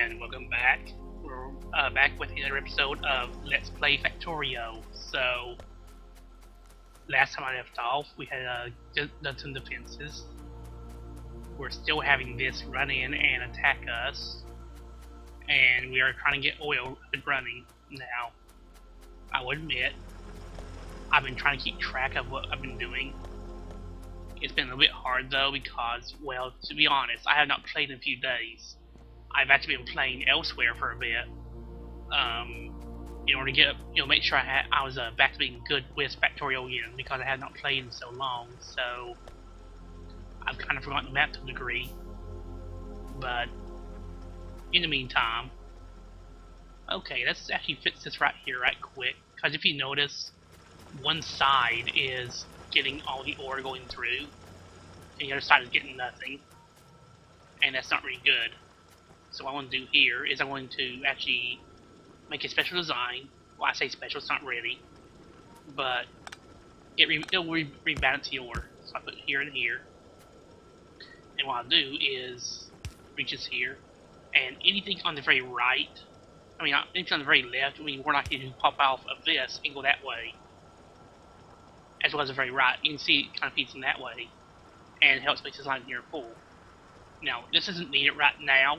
and welcome back. We're back with another episode of Let's Play Factorio. So, last time I left off, we had done some defenses. We're still having this run in and attack us, and we are trying to get oil up and running. Now, I will admit, I've been trying to keep track of what I've been doing. It's been a little bit hard though because, well, to be honest, I have not played in a few days. I've actually been playing elsewhere for a bit, in order to get, make sure I was back to being good with Factorio again, because I had not played in so long. So I've kind of forgotten the map to a degree. But in the meantime, okay, let's actually fix this right here, right quick. Because if you notice, one side is getting all the ore going through, and the other side is getting nothing, and that's not really good. So what I want to do here is I'm going to actually make a special design. Well, I say special, it's not really, but it'll rebalance the ore. So I put it here and here, and what I'll do is reaches here, and anything on the very right, anything on the very left, we're not going to pop off of this and go that way, as well as the very right. You can see it kind of feeds in that way, and helps make this line near full. Now, this isn't needed right now,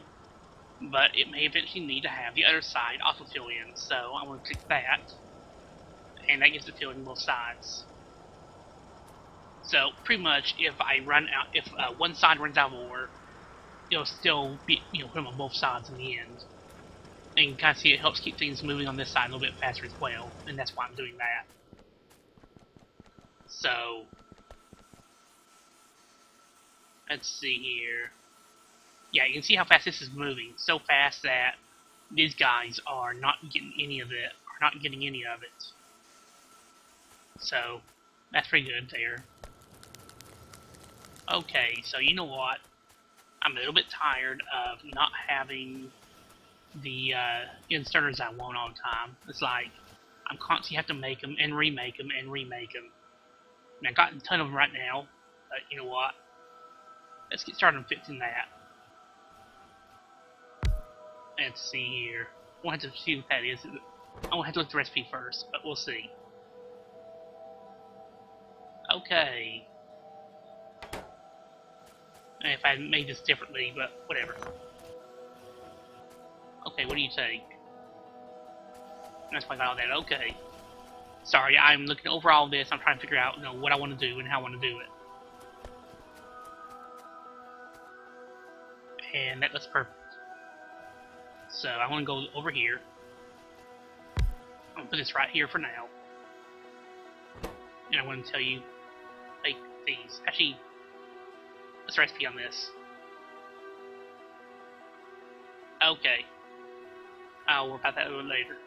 but it may eventually need to have the other side also fill in, so I'm going to click that, and that gets it filled in both sides. So, pretty much, if one side runs out of ore, it'll still be, put them on both sides in the end. And you can kind of see it helps keep things moving on this side a little bit faster as well, and that's why I'm doing that. So, let's see here. Yeah, you can see how fast this is moving. So fast that these guys are not getting any of it. So, that's pretty good there. Okay, so you know what? I'm a little bit tired of not having the inserters I want all the time. It's like, I'm constantly have to make them and remake them and remake them. And I've got a ton of them right now, but you know what? Let's get started on fixing that. Let's see here. I won't have to see what that is. I won't have to look at the recipe first, but we'll see. Okay. And if I had made this differently, but whatever. Okay, what do you take? That's why I got all that. Okay. Sorry, I'm looking over all this. I'm trying to figure out, what I want to do and how I want to do it. And that looks perfect. So I want to go over here. I'm going to put this right here for now. And I want to tell you, make these. Actually, what's the recipe on this? Okay. I'll worry about that a little later.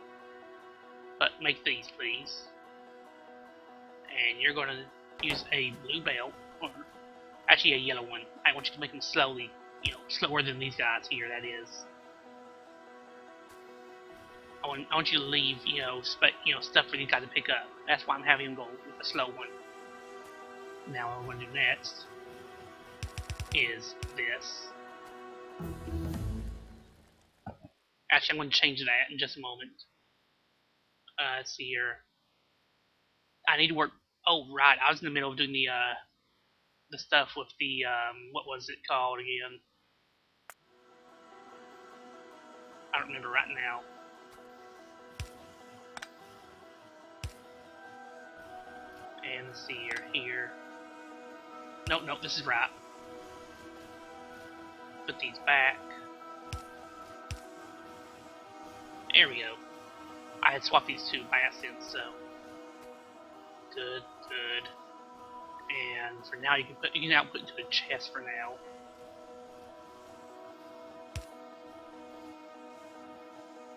But make these, please. And you're going to use a blue belt, or actually a yellow one. I want you to make them slowly, slower than these guys here, that is. I want you to leave, stuff for these guys to pick up. That's why I'm having them go with the slow one. Now what I'm going to do next is this. Actually, I'm going to change that in just a moment. Let's see here. I need to work. Oh, right. I was in the middle of doing the stuff with the what was it called again? I don't remember right now. And let's see here. Nope, this is right. Put these back. There we go. I had swapped these two by accident, so good. And for now, you can now put into the chest for now.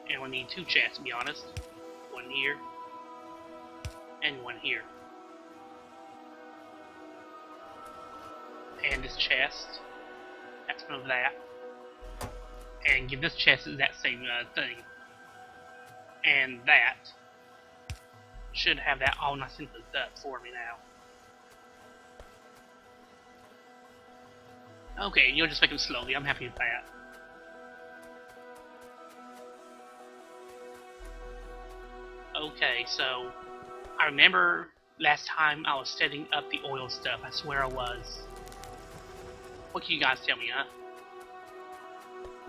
And we'll need two chests, to be honest. One here and one here. And this chest, that's one of that, and give this chest that same thing, and that should have that all nice and hooked up for me now. Okay, you'll just make them slowly. I'm happy with that. Okay, so I remember last time I was setting up the oil stuff. I swear I was. What can you guys tell me, huh?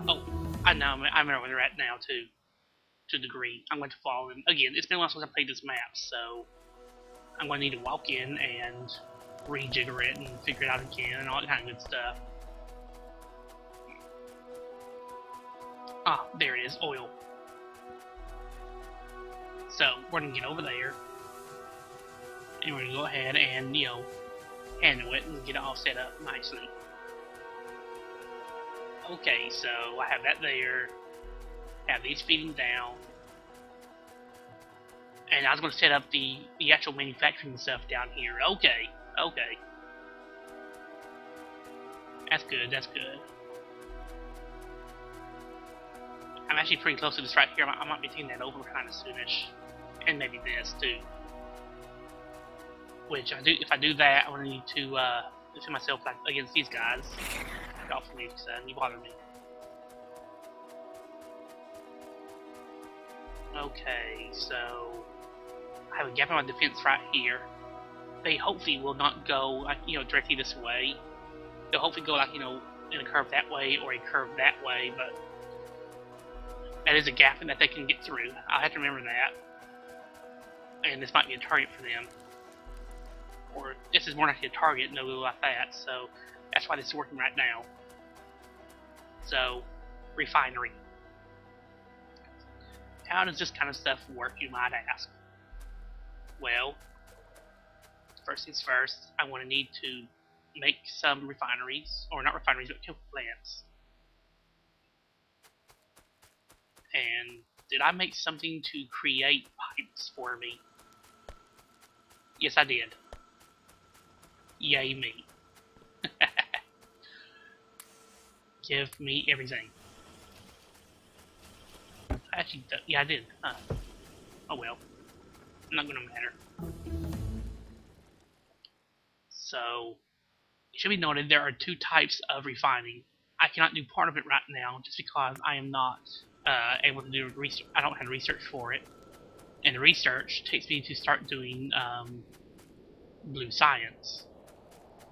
Oh, I know. I remember where they're at now too. To a degree, I'm going to follow them again. It's been a while since I played this map, so I'm going to need to walk in and rejigger it and figure it out again and all that kind of good stuff. Ah, there it is, oil. So we're gonna get over there, and we're gonna go ahead and handle it and get it all set up nicely. Okay, so I have that there. Have these feeding down, and I was going to set up the actual manufacturing stuff down here. Okay, okay, that's good. That's good. I'm actually pretty close to this right here. I might be taking that over kind of soonish, and maybe this too. Which if I do that, I'm going to need to defend myself against these guys. Get off of me, son. You bother me. Okay, so I have a gap in my defense right here. They hopefully will not go directly this way. They'll hopefully go in a curve that way or a curve that way, but that is a gap in that they can get through. I'll have to remember that. And this might be a target for them. Or this is more likely a target, no little like that, so that's why this is working right now. So, refinery. How does this kind of stuff work, you might ask? Well, first things first, I want to need to make some refineries, or not refineries, but chemical plants. And did I make something to create pipes for me? Yes, I did. Yay me. Give me everything. Actually, yeah, I did. Huh. Oh well. Not gonna matter. So, it should be noted there are two types of refining. I cannot do part of it right now just because I am not able to do research. I don't have research for it. And the research takes me to start doing blue science.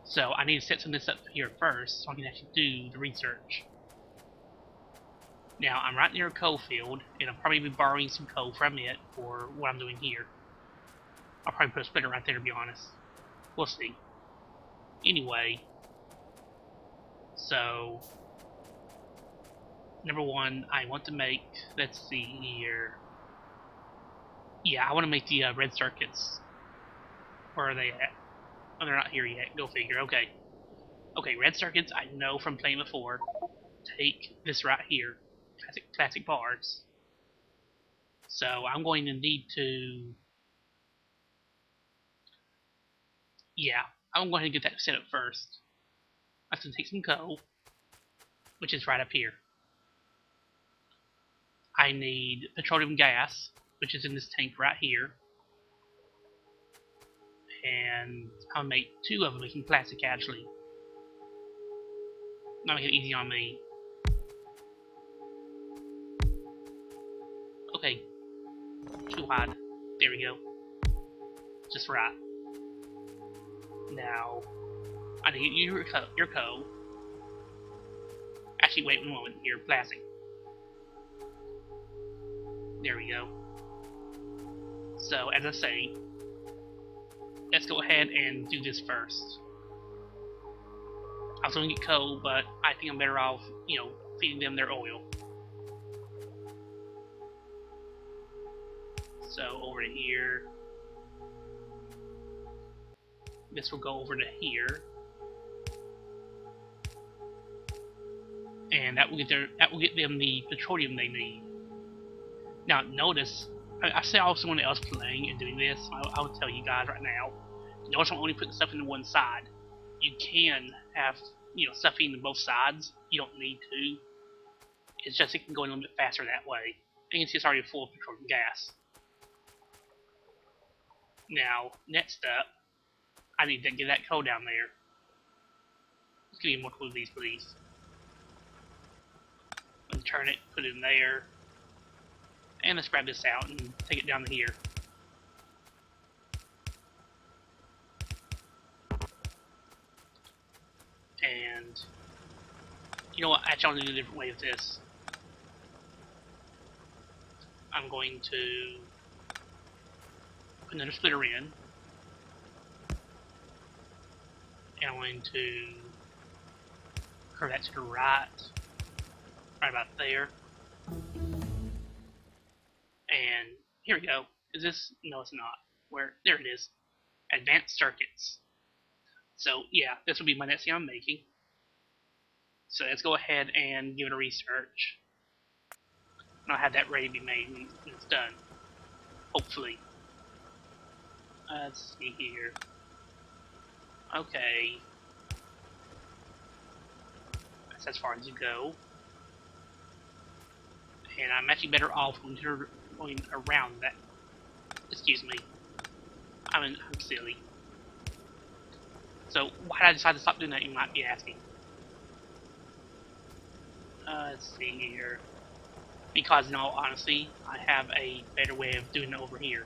So I need to set some of this up here first so I can actually do the research. Now, I'm right near a coal field, and I'll probably be borrowing some coal from it for what I'm doing here. I'll probably put a splitter right there, to be honest. We'll see. Anyway, so, number one, I want to make, let's see here. Yeah, I want to make the red circuits. Where are they at? Oh, they're not here yet. Go figure. Okay. Okay, red circuits, I know from playing before. Take this right here. Classic bars. So I'm going to need to, yeah, I'm going to get that set up first. I have to take some coal, which is right up here. I need petroleum gas, which is in this tank right here. And I'll make two of them making plastic actually. Not make it easy on me. Okay, too wide. There we go. Just right. Now, I need your coal. Actually, wait 1 moment. Your plastic. There we go. So, as I say, let's go ahead and do this first. I was going to get coal, but I think I'm better off, feeding them their oil. So over to here. This will go over to here. And that will get them the petroleum they need. Now notice, I see all someone else playing and doing this. I will tell you guys right now. Notice I'm only putting stuff into one side. You can have stuff in both sides. You don't need to. It's just it can go a little bit faster that way. And you can see it's already full of petroleum gas. Now, next up, I need to get that coal down there. Let's give me more coal of these, please. Let's turn it, put it in there. And let's grab this out and take it down to here. And you know what? Actually, I'm going to do a different way with this. I'm going to put another splitter in. And I'm going to curve that to the right about there. And here we go. Is this? No, it's not. Where? There it is. Advanced circuits. So yeah, this will be my next thing I'm making. So let's go ahead and give it a research. And I'll have that ready to be made when it's done. Hopefully. Let's see here. Okay. That's as far as you go. And I'm actually better off going around that. Excuse me. I'm silly. So why did I decide to stop doing that, you might be asking. Let's see here. Because in all honesty, I have a better way of doing it over here.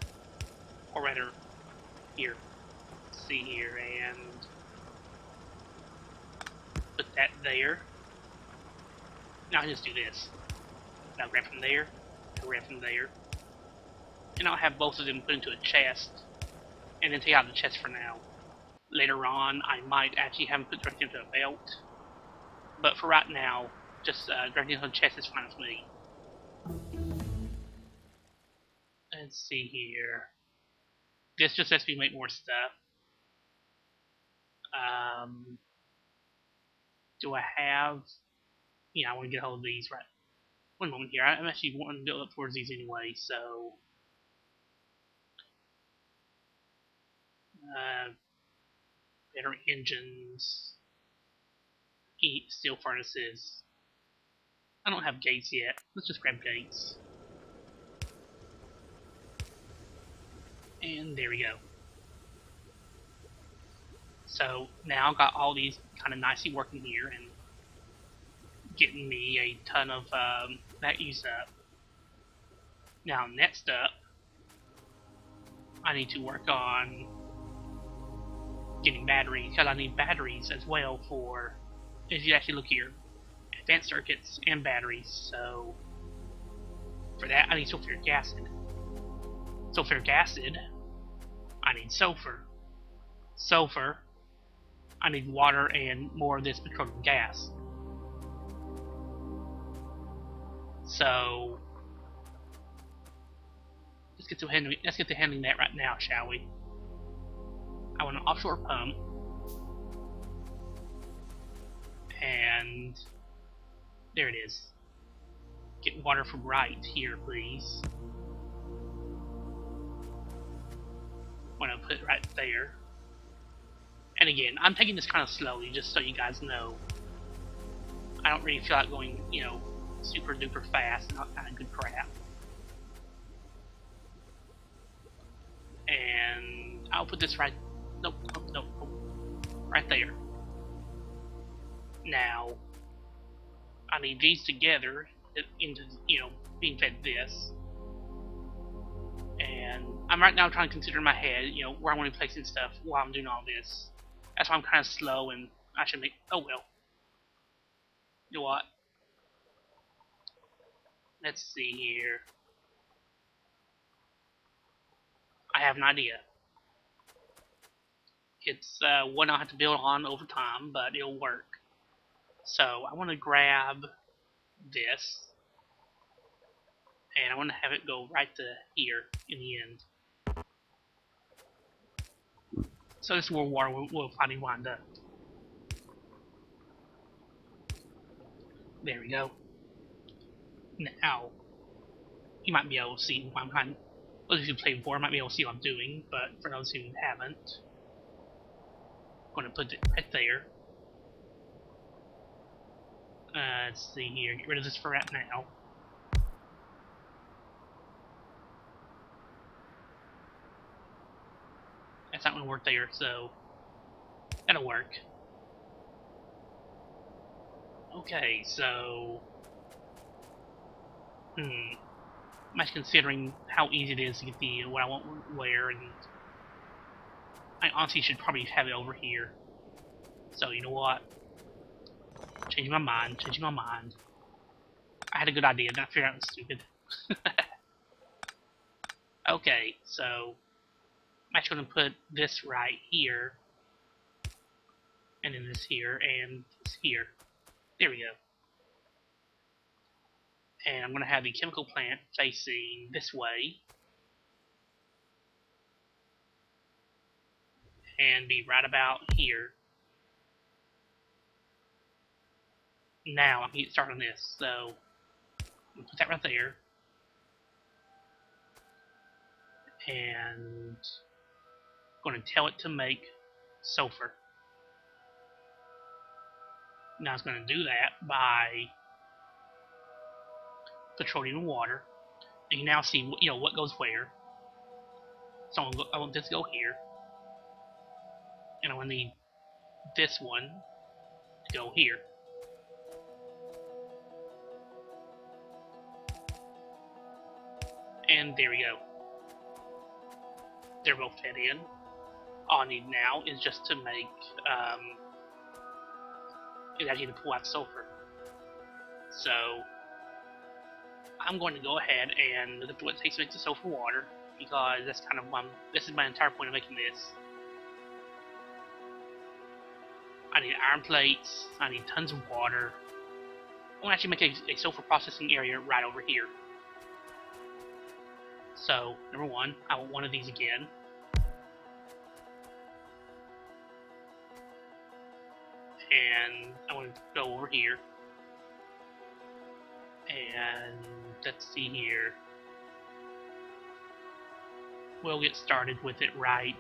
Or rather, here. Let's see here, and put that there. Now I just do this. Now grab from there, grab from there. And I'll have both of them put into a chest, and then take out the chest for now. Later on, I might actually have them put directly into a belt. But for right now, just directly into the chest is fine with me. Let's see here. This just lets me make more stuff. Do I have... Yeah, I want to get a hold of these, right? One moment here. I'm actually wanting to go up towards these anyway, so... better engines. Steel furnaces. I don't have gates yet. Let's just grab gates. And there we go. So now I've got all these kind of nicely working here and getting me a ton of that used up. Now next up, I need to work on getting batteries, because I need batteries as well for, if you actually look here, advanced circuits and batteries. So for that I need sulfuric acid. Sulfuric acid, I need sulfur. Sulfur, I need water and more of this petroleum gas. So let's get to handling that right now, shall we? I want an offshore pump, and there it is. Get water from right here, please. I'm gonna put it right there. And again, I'm taking this kind of slowly, just so you guys know. I don't really feel like going, you know, super duper fast and all kind of good crap. And I'll put this right. Nope. Right there. Now, I need these together into, you know, being fed this. And I'm right now trying to consider in my head, you know, where I want to be placing stuff while I'm doing all this. That's why I'm kind of slow, and I should make. Oh well. You know what? Let's see here. I have an idea. It's one I'll have to build on over time, but it'll work. So I want to grab this, and I want to have it go right to here in the end. So this is where water will finally wind up. There we go. Now, you might be able to see what I'm trying. Those of you who played before might be able to see what I'm doing, but for those who haven't, I'm going to put it right there. Let's see here. Get rid of this for right now. That's not going to work there, so that'll work. Okay, so I'm actually considering how easy it is to get the what I want where, and I honestly should probably have it over here. So you know what? Changing my mind. Changing my mind. I had a good idea, then I figured out it was stupid. Okay, so I'm actually going to put this right here, and then this here, and this here. There we go. And I'm going to have the chemical plant facing this way, and be right about here. Now I'm going to get started on this, so I'm going to put that right there. And I'm going to tell it to make sulfur. Now it's going to do that by petroleum and water. And you now see what goes where. So I want this to go here, and I want to need this one to go here. And there we go. They're both fed in. All I need now is just to make is actually to pull out sulfur. So I'm going to go ahead and look at what it takes to make the sulfur water, because that's kind of this is my entire point of making this. I need iron plates, I need tons of water. I want to actually make a sulfur processing area right over here. So, number one, I want one of these again. And I want to go over here. And let's see here. We'll get started with it right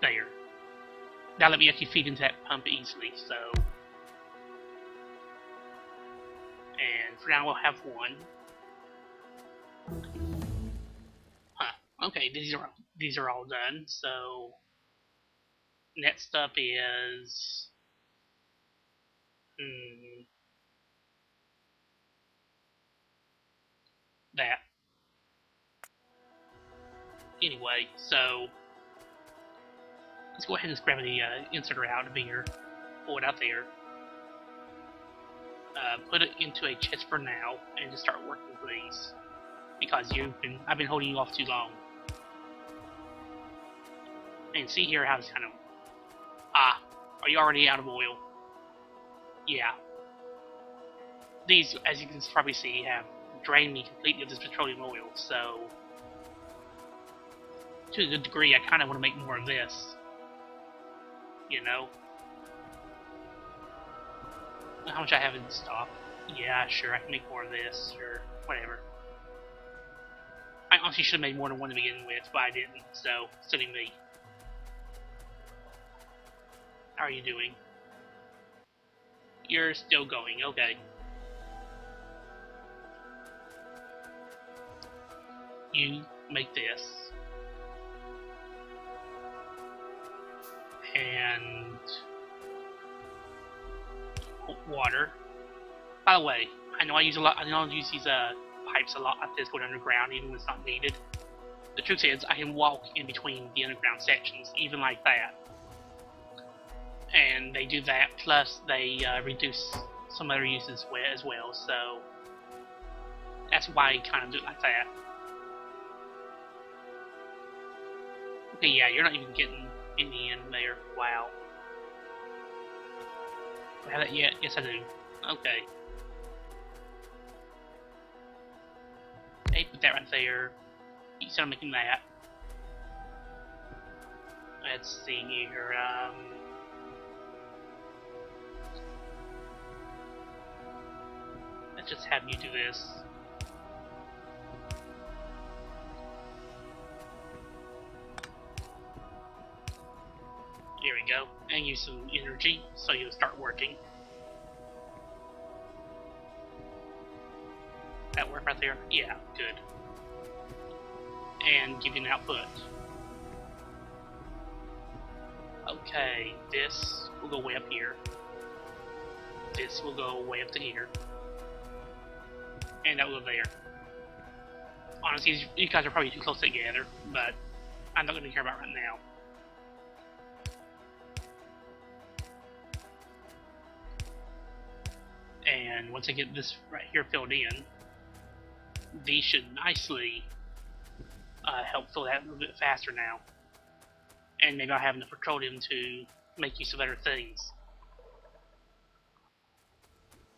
there. Now let me actually feed into that pump easily, so. And for now we'll have one. Huh. Okay, these are all done, so next up is that. Anyway, so let's go ahead and grab the inserter out of here, pull it out there, put it into a chest for now, and just start working, please, because I've been holding you off too long. And see here how it's kind of are you already out of oil? Yeah. These, as you can probably see, have drained me completely of this petroleum oil, so to a good degree I kind of want to make more of this. How much I have in stock? Yeah, sure, I can make more of this, or whatever. I honestly should have made more than one to begin with, but I didn't, so silly me. How are you doing? You're still going, okay. You make this. And water. By the way, I know I use these pipes a lot like this going underground, even when it's not needed. The truth is, I can walk in between the underground sections, even like that. And they do that, plus they reduce some other uses as well, so that's why I kind of do it like that. Okay, yeah, you're not even getting in the end there. Wow. Do I have that yet? Yes, I do. Okay. Okay, put that right there. You start making that. Let's see here. Let's just have you do this. Here we go. And use some energy so you'll start working. That work right there? Yeah, good. And give you an output. Okay, this will go way up here. This will go way up to here. And that will go there. Honestly, you guys are probably too close together, but I'm not going to care about right now. And once I get this right here filled in, these should nicely help fill that a little bit faster now. And maybe I'll have enough petroleum to make use of other things.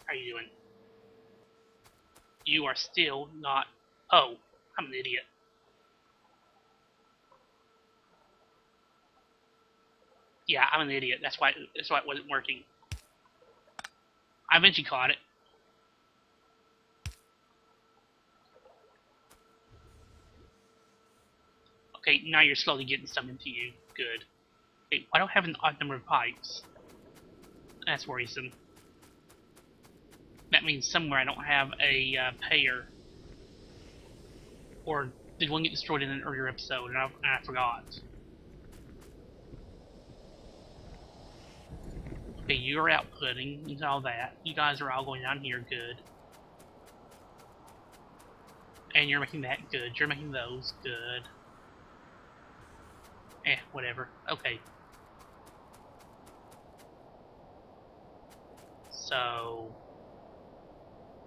How are you doing? You are still not... Oh, I'm an idiot. Yeah, I'm an idiot. That's why it wasn't working. I eventually caught it. Okay, now you're slowly getting some into you. Good. Hey, I don't have an odd number of pipes. That's worrisome. That means somewhere I don't have a payer. Or did one get destroyed in an earlier episode and I forgot? Okay, you're outputting and all that. You guys are all going down here, good. And you're making that good. You're making those good. Whatever. Okay. So,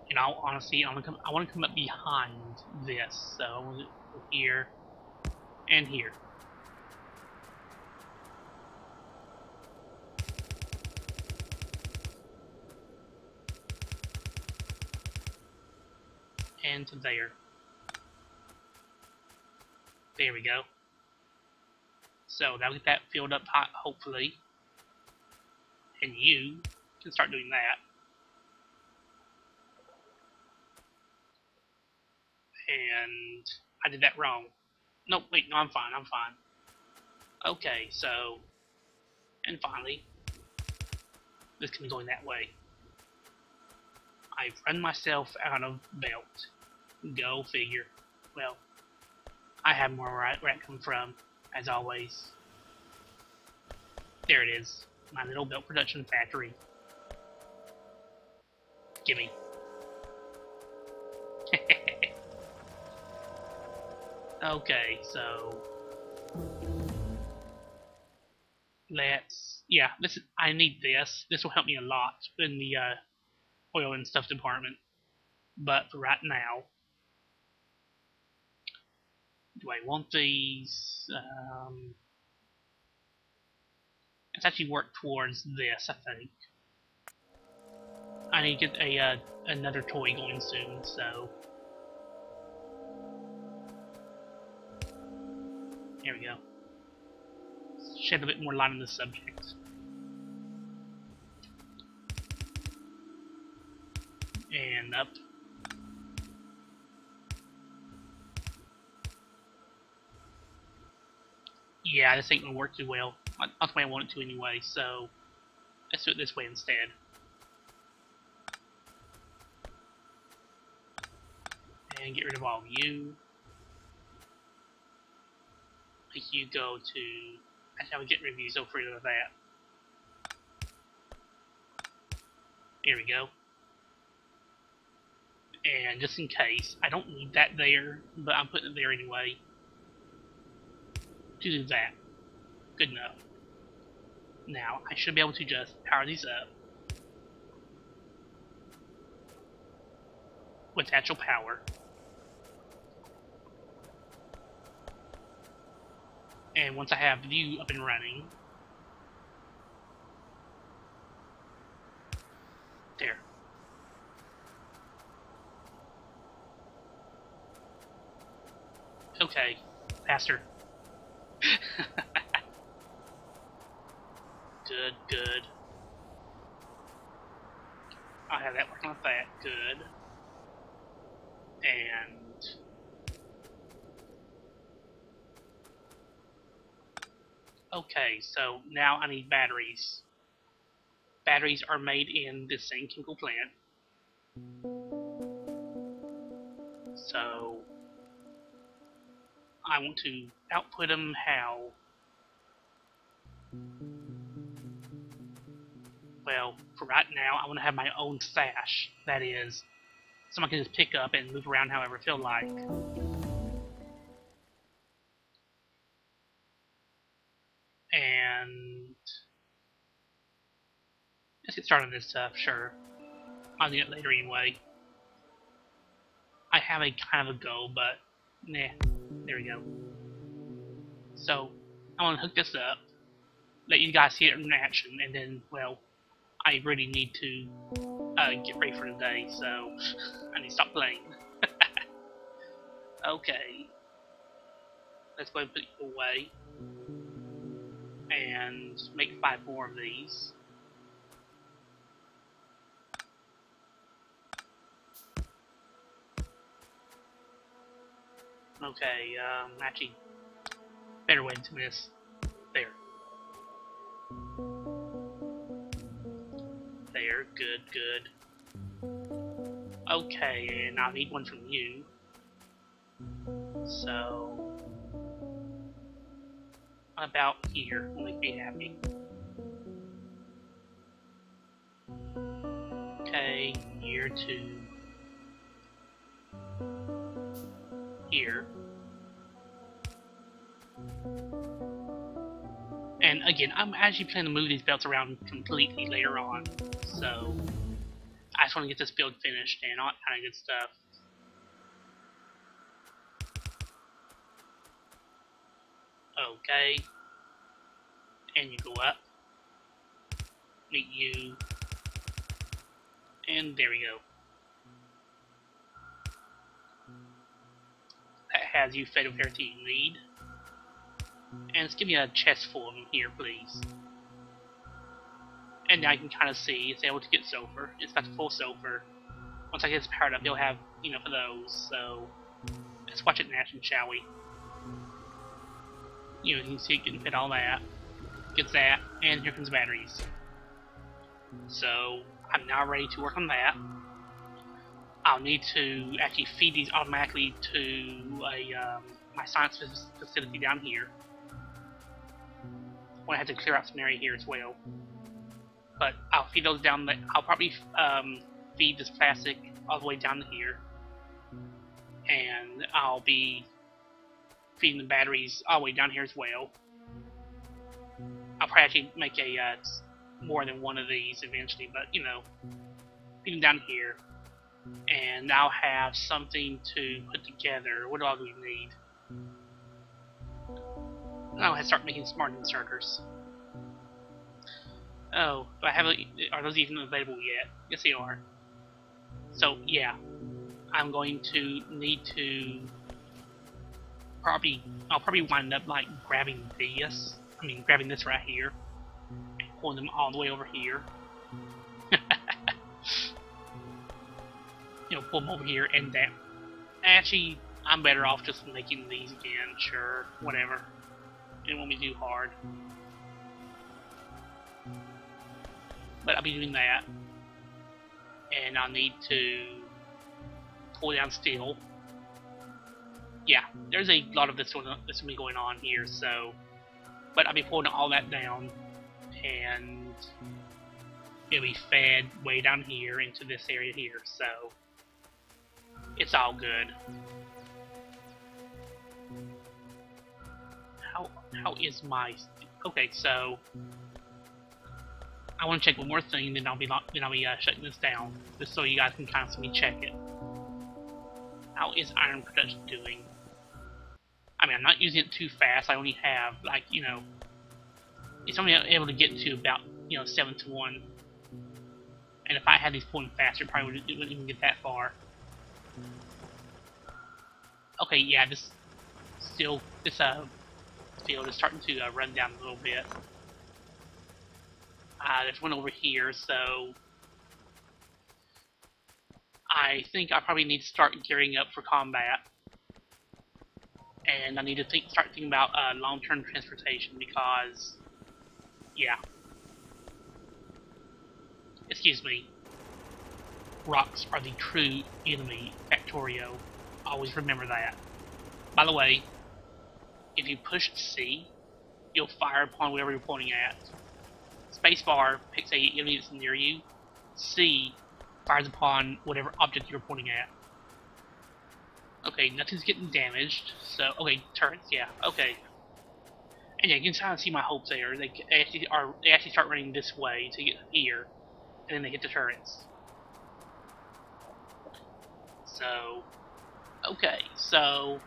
in all honesty, I want to come up behind this. So I want to go here and here. And to there. There we go. So that'll get that filled up hot, hopefully. And you can start doing that. And I did that wrong. Nope, wait, no, I'm fine. Okay, so... And finally, this can be going that way. I've run myself out of belt. Go figure. Well, I have more where I come from, as always. There it is. My little belt production factory. Gimme. Okay, so... I need this. This will help me a lot in the oil and stuff department. But for right now, do I want these? Let's actually work towards this, I think. I need to get another toy going soon, so... There we go. Shed a bit more light on the subject. And up. Yeah, this ain't gonna work too well. Not the way I want it to anyway, so let's do it this way instead. And get rid of all of you. Make you go to... Actually, I would get reviews over rid of that. There we go. And just in case, I don't need that there, but I'm putting it there anyway. To do that. Good enough. Now, I should be able to just power these up with actual power. And once I have you up and running, there. Okay, faster. Good. I'll have that working like that. Good. And... Okay, so now I need batteries. Batteries are made in the same chemical plant. So... I want to output them how? Well, for right now, I want to have my own stash. That is, someone can just pick up and move around however I feel like. And let's get started on this stuff, sure. I'll do it later anyway. I have a kind of a goal, but nah, there we go. So I want to hook this up, let you guys see it in action, and then, well, I really need to get ready for the day, so I need to stop playing. Okay, let's go ahead and put it away and make 5 more of these. Okay, actually, better way to this. There. There, good, good. Okay, and I need one from you. So, about here will make me happy. Okay, here to here. And again, I'm actually planning to move these belts around completely later on, so I just want to get this build finished and all that kind of good stuff. Okay, and you go up, meet you, and there we go. That has you fed with everything you need. And let's give me a chest full of them here, please. And now you can kind of see it's able to get sulfur. It's got the full sulfur. Once I get this powered up, you'll have enough of those. So let's watch it in action, shall we? You can see it getting fed all that. Gets that, and here comes the batteries. So I'm now ready to work on that. I'll need to actually feed these automatically to my science facility down here. I have to clear out some area here as well. But I'll feed those down. I'll probably feed this plastic all the way down to here, and I'll be feeding the batteries all the way down here as well. I'll probably actually make a more than one of these eventually, but you know, feed them down here, and I'll have something to put together. What all do we need? I'll have to start making smart inserters. Oh, do I have are those even available yet? Yes, they are. So yeah, I'm going to need to I'll probably wind up like grabbing this right here, and pulling them all the way over here. You know, pull them over here and that. Actually, I'm better off just making these again. Sure, whatever. It won't be too hard. But I'll be doing that. And I'll need to pull down steel. Yeah, there's a lot of this going to be going on here, so... But I'll be pulling all that down, and it'll be fed way down here into this area here, so... It's all good. How is my... Okay, so... I want to check one more thing, then I'll be shutting this down, just so you guys can constantly check it. How is iron production doing? I mean, I'm not using it too fast. I only have, like, you know... It's only able to get to about, 7 to 1. And if I had these pulling faster, it wouldn't even get that far. Okay, yeah, this field is starting to run down a little bit. There's one over here, so I think I probably need to start gearing up for combat. And I need to start thinking about long-term transportation because, yeah. Excuse me. Rocks are the true enemy, Factorio. Always remember that. By the way, if you push C, you'll fire upon whatever you're pointing at. Spacebar picks a enemy that's near you. C fires upon whatever object you're pointing at. Okay, nothing's getting damaged. So, okay, turrets, yeah, okay. And yeah, you can kind of see my hopes there. They actually start running this way to get here, and then they hit the turrets. So, okay, so,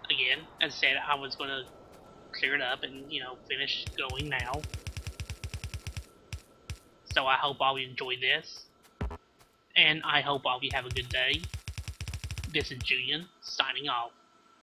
again, as I said, I was going to clear it up and, finish going now. So I hope all of you enjoyed this, and I hope all of you have a good day. This is Julian, signing off.